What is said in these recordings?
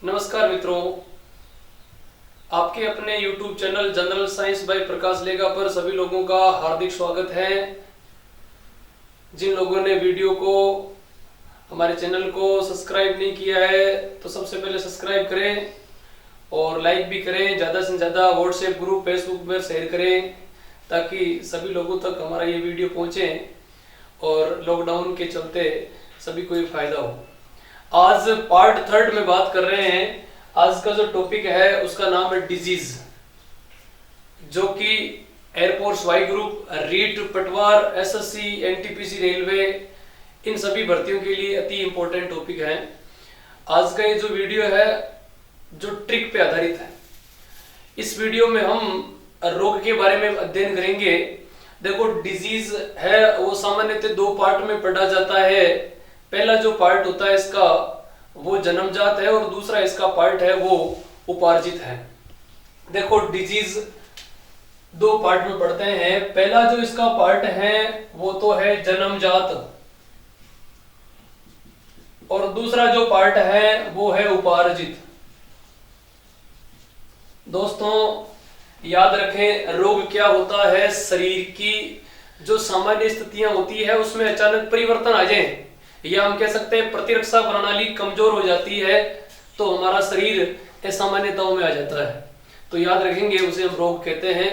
नमस्कार मित्रों, आपके अपने YouTube channel general science by Prakash लेगा पर सभी लोगों का हार्दिक स्वागत है। जिन लोगों ने वीडियो को हमारे चैनल को सब्सक्राइब नहीं किया है तो सबसे पहले सब्सक्राइब करें और लाइक भी करें। ज़्यादा से ज़्यादा व्हाट्सएप ग्रुप फेसबुक पर शेयर करें ताकि सभी लोगों तक हमारा ये वीडियो पहुँचे और लॉकडाउन के चलते सभी को ये फायदा हो। आज पार्ट 3 में बात कर रहे हैं। आज का जो टॉपिक है उसका नाम है डिजीज, जो कि एयरफोर्स वाई ग्रुप, रीट, पटवार, एसएससी, एनटीपीसी, रेलवे, इन सभी भर्तियों के लिए अति इंपॉर्टेंट टॉपिक है। आज का ये जो वीडियो है जो ट्रिक पे आधारित है। इस वीडियो में हम रोग के बारे में अध्ययन करेंगे। देखो, डिजीज है वो सामान्यतः 2 पार्ट में पढ़ा जाता है। पहला जो पार्ट होता है इसका वो जन्मजात है और दूसरा इसका पार्ट है वो उपार्जित है। देखो, डिजीज 2 पार्ट में पढ़ते हैं। पहला जो इसका पार्ट है वो तो है जन्मजात और दूसरा जो पार्ट है वो है उपार्जित। दोस्तों याद रखें, रोग क्या होता है? शरीर की जो सामान्य स्थितियां होती है उसमें अचानक परिवर्तन आ जाए, या हम कह सकते हैं प्रतिरक्षा प्रणाली कमजोर हो जाती है तो हमारा शरीर असामान्यताओं में आ जाता है। तो याद रखेंगे उसे हम रोग कहते हैं।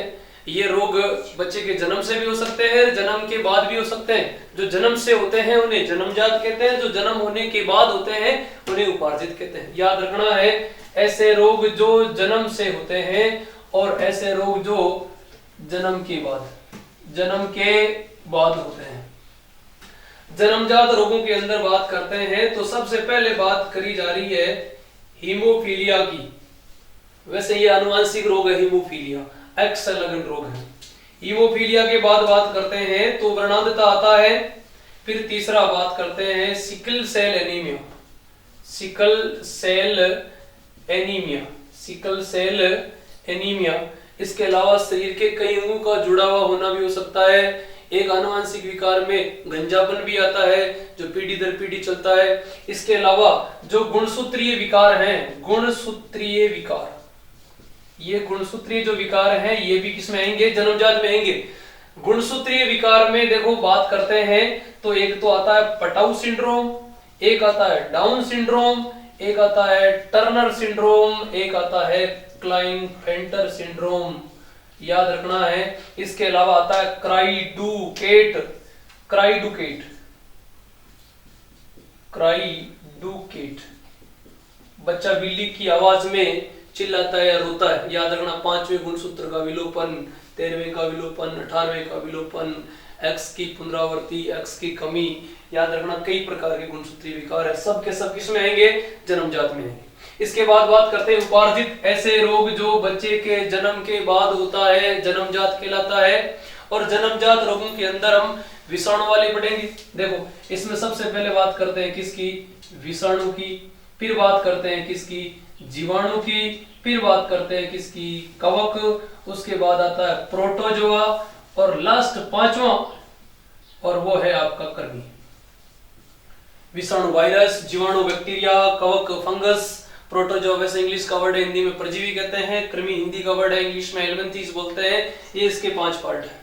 ये रोग बच्चे के जन्म से भी हो सकते हैं, जन्म के बाद भी हो सकते हैं। जो जन्म से होते हैं उन्हें जन्मजात कहते हैं, जो जन्म होने के बाद होते हैं उन्हें उपार्जित कहते हैं। याद रखना है, ऐसे रोग जो जन्म से होते हैं और ऐसे रोग जो जन्म के बाद होते हैं। जन्मजात रोगों के अंदर बात करते हैं तो सबसे पहले बात करी जा रही है हीमोफीलिया की। वैसे ये आनुवंशिक रोग है, हीमोफीलिया एक्स संलग्न रोग है। हीमोफीलिया के बाद बात करते हैं तो वर्णांधता आता है। फिर तीसरा बात करते हैं सिकल सेल एनीमिया। इसके अलावा शरीर के कई अंगों का जुड़ा हुआ होना भी हो सकता है। एक आनुवंशिक विकार में गंजापन भी आता है जो पीढ़ी दर पीढ़ी चलता है। इसके अलावा जो गुणसूत्रीय विकार हैं, ये गुणसूत्रीय जो विकार हैं ये भी किसमें आएंगे? जन्मजात में आएंगे। गुणसूत्रीय विकार में देखो बात करते हैं तो एक तो आता है पटाउ सिंड्रोम, एक आता है डाउन सिंड्रोम, एक आता है टर्नर सिंड्रोम, एक आता है क्लाइनफेल्टर सिंड्रोम। याद रखना है। इसके अलावा आता है क्राइडुकेट। बच्चा बिल्ली की आवाज में चिल्लाता है या रोता है। याद रखना, 5वें गुणसूत्र का विलोपन, 13वें का विलोपन, 18वें का विलोपन, एक्स की पुनरावृत्ति, एक्स की कमी। याद रखना, कई प्रकार के गुणसूत्रीय विकार है, सब के सब किसमें आएंगे? जन्मजात में आएंगे। इसके बाद बात करते हैं उपार्जित, ऐसे रोग जो बच्चे के जन्म के बाद होता है, जन्मजात कहलाता है। और जन्मजात रोगों के अंदर हम विषाणु वाले पढ़ेंगे। देखो, इसमें सबसे पहले बात करते हैं किसकी? विषाणु की। फिर बात करते हैं किसकी? जीवाणु की। फिर बात करते हैं किसकी? कवक। उसके बाद आता है प्रोटोजोआ और लास्ट 5वां और वो है आपका कृमि। विषाणु वायरस, जीवाणु बैक्टीरिया, कवक फंगस, प्रोटोजोआ वैसे इंग्लिश का वर्ड है, हिंदी में परजीवी कहते हैं। कृमि हिंदी का वर्ड है, इंग्लिश में एल्वेंथीज बोलते हैं। ये इसके 5 पार्ट है।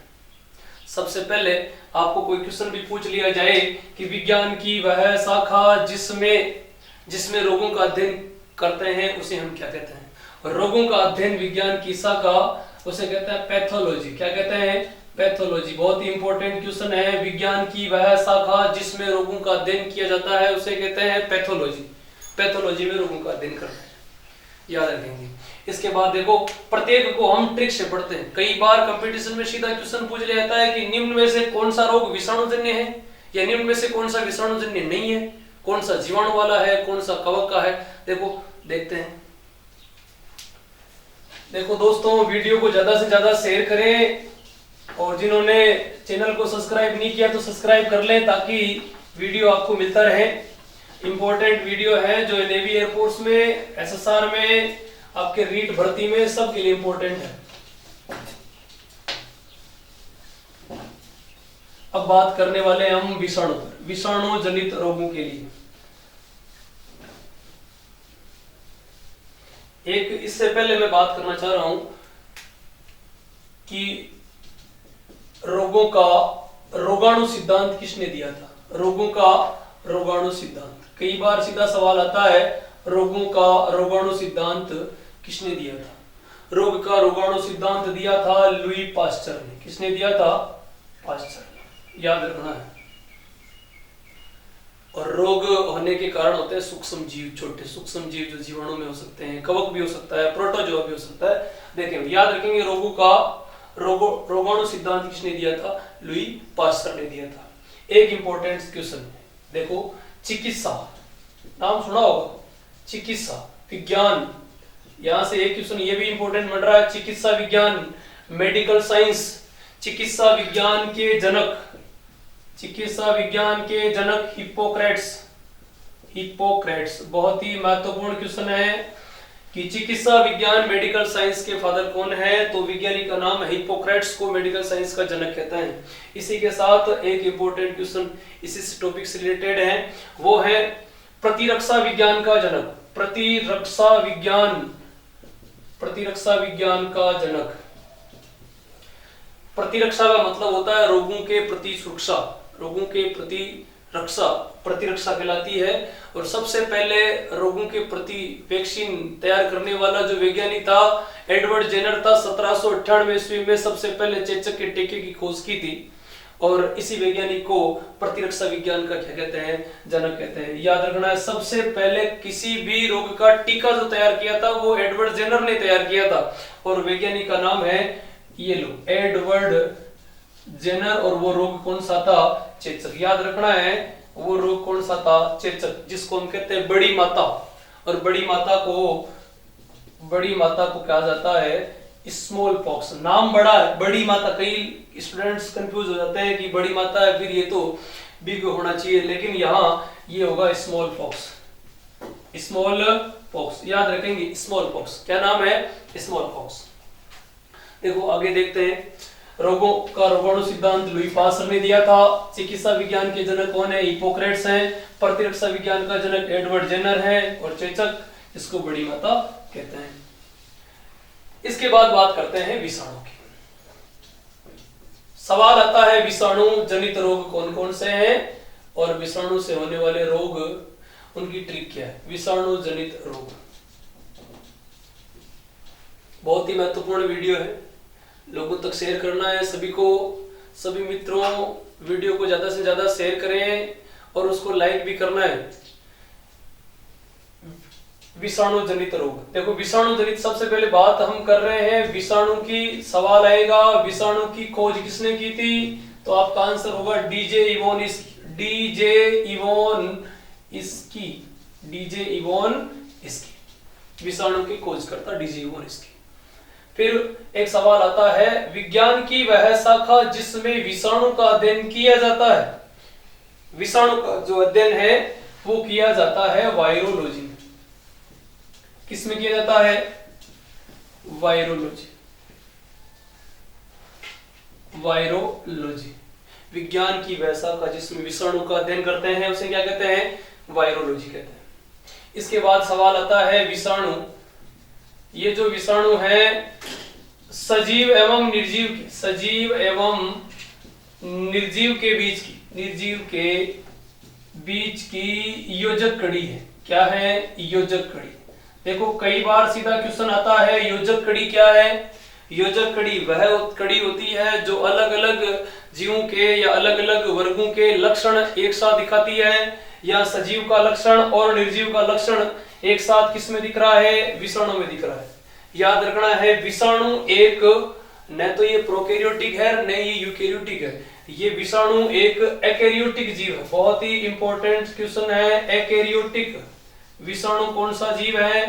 सबसे पहले आपको कोई क्वेश्चन भी पूछ लिया जाए कि विज्ञान की वह शाखा जिसमें रोगों का अध्ययन करते हैं उसे हम क्या कहते हैं? और रोगों का अध्ययन विज्ञान की शाखा उसे कहते हैं पैथोलॉजी। क्या कहते हैं? पैथोलॉजी। बहुत ही इंपॉर्टेंट क्वेश्चन है। विज्ञान की वह शाखा जिसमें रोगों का अध्ययन किया जाता है उसे कहते हैं पैथोलॉजी। पैथोलॉजी में रोगों का अध्ययन करते हैं, याद रखेंगे। इसके बाद देखो, प्रत्येक को हम ट्रिक से पढ़ते हैं। कई बार कंपटीशन में सीधा क्वेश्चन पूछ लिया जाता है कि निम्न में से कौन सा रोग विषाणुजन्य है, या निम्न में से कौन सा विषाणुजन्य नहीं है, कौन सा जीवाणु वाला है, कौन सा कवक का है। देखो, देखते हैं। देखो दोस्तों, वीडियो को ज्यादा से ज्यादा शेयर करें और जिन्होंने चैनल को सब्सक्राइब नहीं किया तो सब्सक्राइब कर लें ताकि वीडियो आपको मिलता रहे। इंपॉर्टेंट वीडियो है जो नेवी एयरफोर्स में, एसएसआर में, आपके रीट भर्ती में, सबके लिए इंपॉर्टेंट है। अब बात करने वाले हम विषाणु जनित रोगों के लिए। एक इससे पहले मैं बात करना चाह रहा हूं कि रोगों का रोगाणु सिद्धांत किसने दिया था। रोगों का रोगाणु सिद्धांत, कई बार सीधा सवाल आता है, रोगों का रोगाणु सिद्धांत किसने दिया था। रोग का रोगाणु सिद्धांत दिया था लुई पास्चर ने। किसने दिया था? पास्चर ने, याद रखना है। और रोग होने के कारण होते हैं सूक्ष्म जीव, छोटे सूक्ष्म जीव जो जीवाणु में हो सकते हैं, कवक भी हो सकता है, प्रोटोजोआ भी हो सकता है। देखिए याद रखेंगे, रोगों का रोगाणु सिद्धांत किसने दिया था? लुई पास्चर ने दिया था। एक इंपॉर्टेंट क्वेश्चन देखो, चिकित्सा नाम सुना होगा, चिकित्सा विज्ञान, यहां से एक क्वेश्चन ये भी इंपॉर्टेंट बन रहा है। चिकित्सा विज्ञान, मेडिकल साइंस, चिकित्सा विज्ञान के जनक, चिकित्सा विज्ञान के जनक हिप्पोक्रेट्स। हिप्पोक्रेट्स बहुत ही महत्वपूर्ण क्वेश्चन है कि चिकित्सा विज्ञान मेडिकल साइंस के फादर कौन है? तो वैज्ञानिक का नाम है हिप्पोक्रेट्स, को मेडिकल साइंस का जनक कहते हैं। इसी के साथ एक इंपॉर्टेंट क्वेश्चन इसी टॉपिक से रिलेटेड है, वो है प्रतिरक्षा विज्ञान का जनक। प्रतिरक्षा विज्ञान, प्रतिरक्षा विज्ञान का जनक। प्रतिरक्षा का मतलब होता है रोगों के प्रति सुरक्षा, रोगों के प्रति रक्षा, प्रतिरक्षा कहलाती है। और सबसे पहले रोगों के प्रति वैक्सीन तैयार करने वाला जो वैज्ञानिक था, एडवर्ड जेनर था। 1798 ईस्वी में सबसे पहले चेचक के टीके की खोज की थी, और इसी वैज्ञानिक को प्रतिरक्षा विज्ञान का क्या कहते हैं? जनक कहते हैं। याद रखना है, सबसे पहले किसी भी रोग का टीका जो तैयार किया था वो एडवर्ड जेनर ने तैयार किया था, और वैज्ञानिक का नाम है ये लो, एडवर्ड जेनर। और वो रोग कौन सा था? चेचक। याद रखना है, वो रोग कौन सा था? चेचक, जिसको हम कहते हैं बड़ी माता। और बड़ी माता को कहा जाता है स्मॉल पॉक्स। नाम बड़ा है, बड़ी माता, कई स्टूडेंट्स कंफ्यूज हो जाते हैं कि बड़ी माता है फिर ये तो बिग होना चाहिए, लेकिन यहाँ ये होगा स्मॉल पॉक्स। स्मॉल पॉक्स याद रखेंगे, स्मॉल पॉक्स। क्या नाम है? Small pox. देखो आगे देखते हैं, रोगों का रोगाणु सिद्धांत लुई पास्चर ने दिया था। चिकित्सा विज्ञान के जनक कौन है? हिप्पोक्रेट्स हैं। प्रतिरक्षा विज्ञान का जनक एडवर्ड जेनर है। और चेचक, इसको बड़ी माता कहते हैं। इसके बाद बात करते हैं विषाणु की। सवाल आता है विषाणु जनित रोग कौन कौन से हैं, और विषाणु से होने वाले रोग, उनकी ट्रिक क्या है? विषाणु जनित रोग बहुत ही महत्वपूर्ण वीडियो है, लोगों तक शेयर करना है सभी को। सभी मित्रों वीडियो को ज्यादा से ज्यादा शेयर करें और उसको लाइक भी करना है। विषाणु जनित रोग, देखो विषाणु जनित, सबसे पहले बात हम कर रहे हैं विषाणु की। सवाल आएगा विषाणु की खोज किसने की थी? तो आपका आंसर होगा डीजे इवोनिस्की। डीजे इवोनिस्की विषाणु की खोज करता डीजे इवोनिस्की। फिर एक सवाल आता है, विज्ञान की वह शाखा जिसमें विषाणु का अध्ययन किया जाता है। विषाणु का जो अध्ययन है वो किया जाता है वायरोलॉजी में। किसमें किया जाता है? वायरोलॉजी। वायरोलॉजी विज्ञान की वह शाखा जिसमें विषाणु का अध्ययन करते हैं उसे क्या कहते हैं? वायरोलॉजी कहते हैं। इसके बाद सवाल आता है विषाणु, ये जो विषाणु है सजीव एवं निर्जीव की, सजीव एवं निर्जीव के बीच की योजक कड़ी है। क्या है? योजक कड़ी। देखो कई बार सीधा क्वेश्चन आता है, योजक कड़ी क्या है? योजक कड़ी वह कड़ी होती है जो अलग अलग जीवों के या अलग अलग वर्गों के लक्षण एक साथ दिखाती है, या सजीव का लक्षण और निर्जीव का लक्षण एक साथ किसमें दिख रहा है? विषाणु में दिख रहा है। याद रखना है, विषाणु एक न तो ये प्रोकैरियोटिक है न ये यूकैरियोटिक है, ये विषाणु एक एकैरियोटिक जीव है। बहुत ही इंपॉर्टेंट क्वेश्चन है, एकैरियोटिक विषाणु कौन सा जीव है?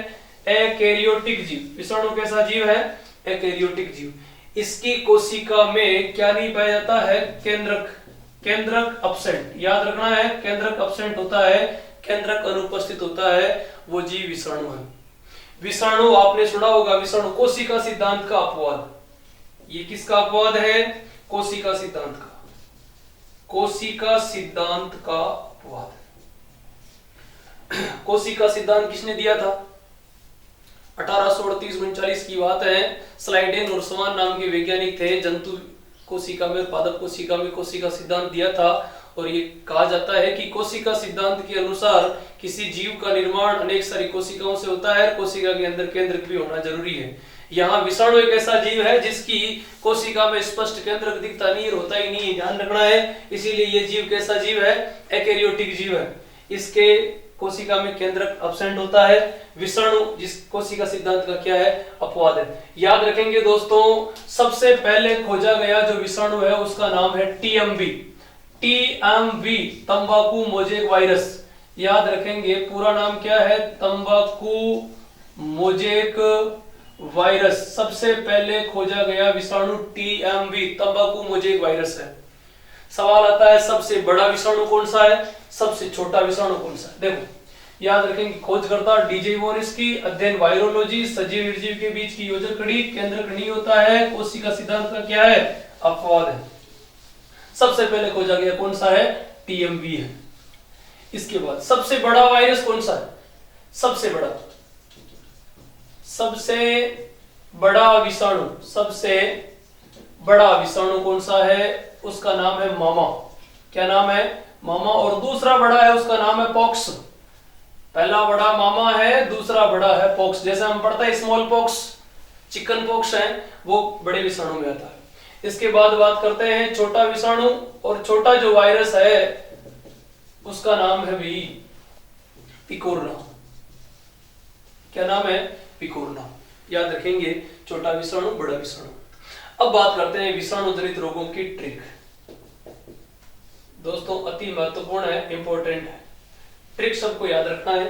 एकैरियोटिक जीव। विषाणु कैसा जीव है? एकैरियोटिक जीव। इसकी कोशिका में क्या नहीं पाया जाता है? केंद्रक। केंद्रक अपसेंट, याद रखना है, केंद्रक अपसेंट होता है, केंद्रक अनुपस्थित होता है, वो जीव विषाणु है। विषाणु आपने सुना होगा, विषाणु कोशिका सिद्धांत का अपवाद। ये किसका अपवाद है? कोशिका सिद्धांत का। कोशिका सिद्धांत का अपवाद। कोशिका सिद्धांत किसने दिया था? 1838-39 की बात है। स्लाइडेन और समान नाम के वैज्ञानिक थे। जंतु कोशिका में, पादप कोशिका में कोशिका सिद्धांत दिया था और ये कहा जाता है कि कोशिका सिद्धांत के अनुसार किसी जीव का निर्माण अनेक सारी कोशिकाओं से होता है। कोशिका के अंदर केंद्रक भी होना जरूरी है। यहाँ विषाणु एक ऐसा जीव है जिसकी कोशिका में स्पष्ट केंद्रक दिखता नहीं, होता ही नहीं, ध्यान रखना है। इसीलिए ये जीव कैसा जीव है? एकैरियोटिक जीव है। इसके कोशिका में केंद्रक अब्सेंट होता है। विषाणु जिस कोशिका सिद्धांत का क्या है? अपवाद है। याद रखेंगे दोस्तों, सबसे पहले खोजा गया जो विषाणु है उसका नाम है टीएमवी। टीएमवी, तंबाकू मोजेक वायरस। याद रखेंगे पूरा नाम क्या है? तंबाकू मोजेक वायरस। सबसे पहले खोजा गया विषाणु टीएमवी, तंबाकू मोजेक वायरस है। सवाल आता है सबसे बड़ा विषाणु कौन सा है, सबसे छोटा विषाणु कौन सा है? देखो याद रखेंगे, खोजकर्ता डीजे वोनिस्की, अध्ययन वायरोलॉजी, सजीव निर्जीव के बीच की योजक कड़ी, केंद्रक नहीं होता है, कोशिका सिद्धांत का क्या है? अपवाद है। सबसे पहले खोजा गया कौन सा है? टीएमवी है। इसके बाद सबसे बड़ा वायरस कौन सा है? सबसे बड़ा विषाणु, सबसे बड़ा विषाणु कौन सा है? उसका नाम है मामा। क्या नाम है? मामा। और दूसरा बड़ा है उसका नाम है पॉक्स। पहला बड़ा मामा है, दूसरा बड़ा है पॉक्स। जैसे हम पढ़ते हैं स्मॉल पॉक्स, चिकन पॉक्स है, वो बड़े विषाणु में आता है। इसके बाद बात करते हैं छोटा विषाणु, और छोटा जो वायरस है उसका नाम है भी पिकोरना। क्या नाम है? पिकोरना। याद रखेंगे, छोटा विषाणु, बड़ा विषाणु। अब बात करते हैं विषाणु जनित रोगों की ट्रिक। दोस्तों अति महत्वपूर्ण है, इंपॉर्टेंट है। ट्रिक सबको याद रखना है।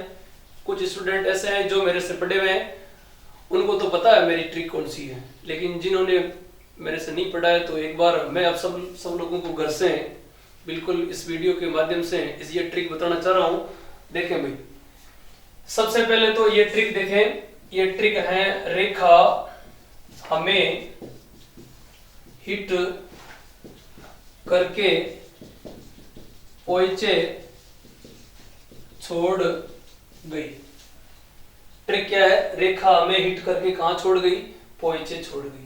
कुछ स्टूडेंट ऐसे हैं जो मेरे से पढ़े हुए हैं, उनको तो पता है मेरी ट्रिक कौन सी है, लेकिन जिन्होंने मेरे से नहीं पढ़ा है तो एक बार मैं आप सब लोगों को घर से बिल्कुल इस वीडियो के माध्यम से ये ट्रिक बताना चाह रहा हूं। देखें भाई, सबसे पहले तो ये ट्रिक देखें। ये ट्रिक है, रेखा हमें हिट करके पोइचे छोड़ गई। ट्रिक क्या है? रेखा हमें हिट करके कहां छोड़ गई? पोइचे छोड़ गई।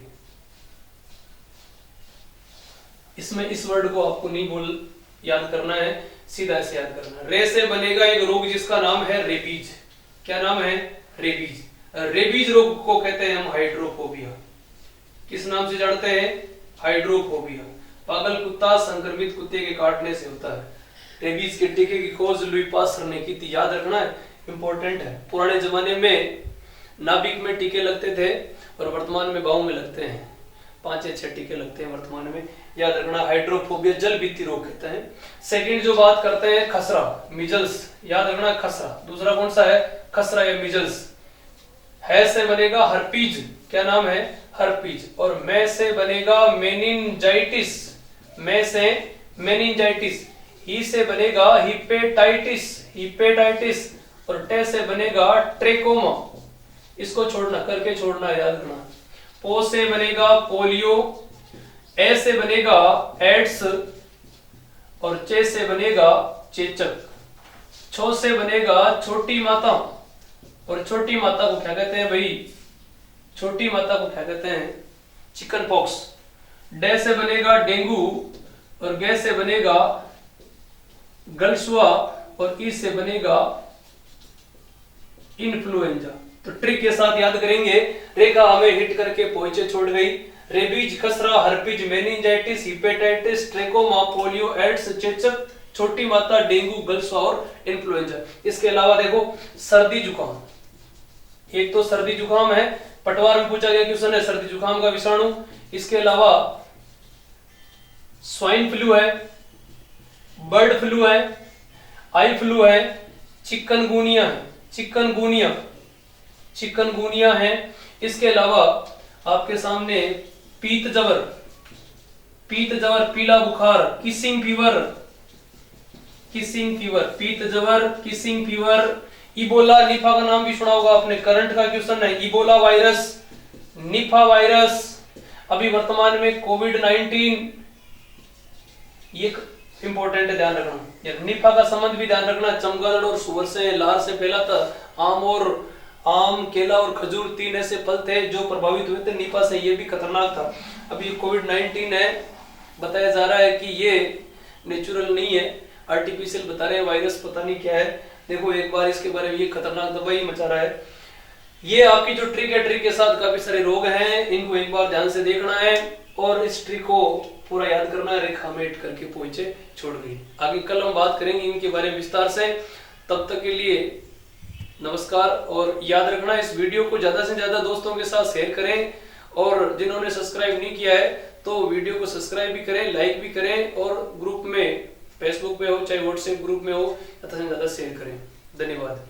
इसमें इस वर्ड को आपको नहीं याद करना है, सीधा ऐसे याद करना है। रे से बनेगा एक रोग जिसका नाम है रेबीज। क्या नाम है? रेबीज। रेबीज रोग को कहते हैं हम हाइड्रोफोबिया। किस नाम से जानते हैं? हाइड्रोफोबिया। पागल कुत्ता संक्रमित कुत्ते के काटने से होता है। रेबीज के टीके की खोज लुई पास्टर ने की थी। याद रखना है, इंपॉर्टेंट है। पुराने जमाने में नाभिक में टीके लगते थे और वर्तमान में बाहों में लगते हैं। 5 या 6 टीके लगते हैं वर्तमान में। याद रखना, हाइड्रोफोबिया जल बीती रोग कहते हैं। सेकंड जो बात करते हैं खसरा, मिजल्स। याद रखना, खसरा। दूसरा कौन सा है? खसरा या मिजल्स। है से बनेगा हर्पीज। क्या नाम है? हर्पीज। और मैं से बनेगा मेनिंजाइटिस। मैं से मेनिंजाइटिस। ही से बनेगा हिपेटाइटिस। हिपेटाइटिस। और टे से बनेगा ट्रेकोमा। इसको छोड़ना, करके छोड़ना, याद रखना। पो से बनेगा पोलियो। ए से बनेगा एड्स। और चे से बनेगा चेचक। छो से बनेगा छोटी माता। और छोटी माता को क्या कहते हैं भाई? छोटी माता को क्या कहते हैं? Chicken pox. डे से बनेगा डेंगू। और गे से बनेगा गलसुआ। और ई से बनेगा इन्फ्लुएंजा। तो ट्रिक के साथ याद करेंगे। रेखा हमें हिट करके पोइचे छोड़ गई। रेबीज, खसरा, herpes, meningitis, hepatitis, trachoma, polio, AIDS, चेचक, छोटी माता, डेंगू, गलसुआ और इन्फ्लुएंजा। इसके अलावा देखो सर्दी जुकाम। एक तो सर्दी जुकाम है, पटवार में पूछा गया क्वेश्चन है सर्दी जुकाम का विषाणु। इसके अलावा स्वाइन फ्लू है, बर्ड फ्लू है, आई फ्लू है, चिकनगुनिया है। चिकनगुनिया है। इसके अलावा आपके सामने पीत जवर, पीला बुखार, किसिंग फीवर, पीत जवर, किसिंग फीवर, इबोला, निफा का नाम भी सुना होगा आपने, करंट का क्वेश्चन है। इबोला वायरस, निफा वायरस, अभी वर्तमान में कोविड-19, ये इंपॉर्टेंट है, ध्यान रखना। निफा का संबंध भी ध्यान रखना। चमगादड़ और सुअर से, लार से फैला था। आम और आम, केला और खजूर 3 ऐसे फल थे जो प्रभावित हुए थे निपा से। ये भी खतरनाक था। अभी कोविड-19 है, बताया जा रहा है कि ये नेचुरल नहीं है, आर्टिफिशियल बता रहे हैं, वायरस पता नहीं क्या है। देखो एक बार इसके बारे में, ये खतरनाक दवाई मचा रहा है। ये आपकी जो ट्रिक है, ट्रिक के साथ काफी सारे रोग हैं, इनको एक बार ध्यान से देखना है और इस ट्रिक को पूरा याद करना है। रेखा मेट करके पहुंचे छोड़ गई। आगे कल हम बात करेंगे इनके बारे में विस्तार से। तब तक के लिए नमस्कार। और याद रखना, इस वीडियो को ज्यादा से ज्यादा दोस्तों के साथ शेयर करें और जिन्होंने सब्सक्राइब नहीं किया है तो वीडियो को सब्सक्राइब भी करें, लाइक भी करें और ग्रुप में, फेसबुक पे हो चाहे व्हाट्सएप ग्रुप में हो, ज्यादा से ज्यादा शेयर करें। धन्यवाद।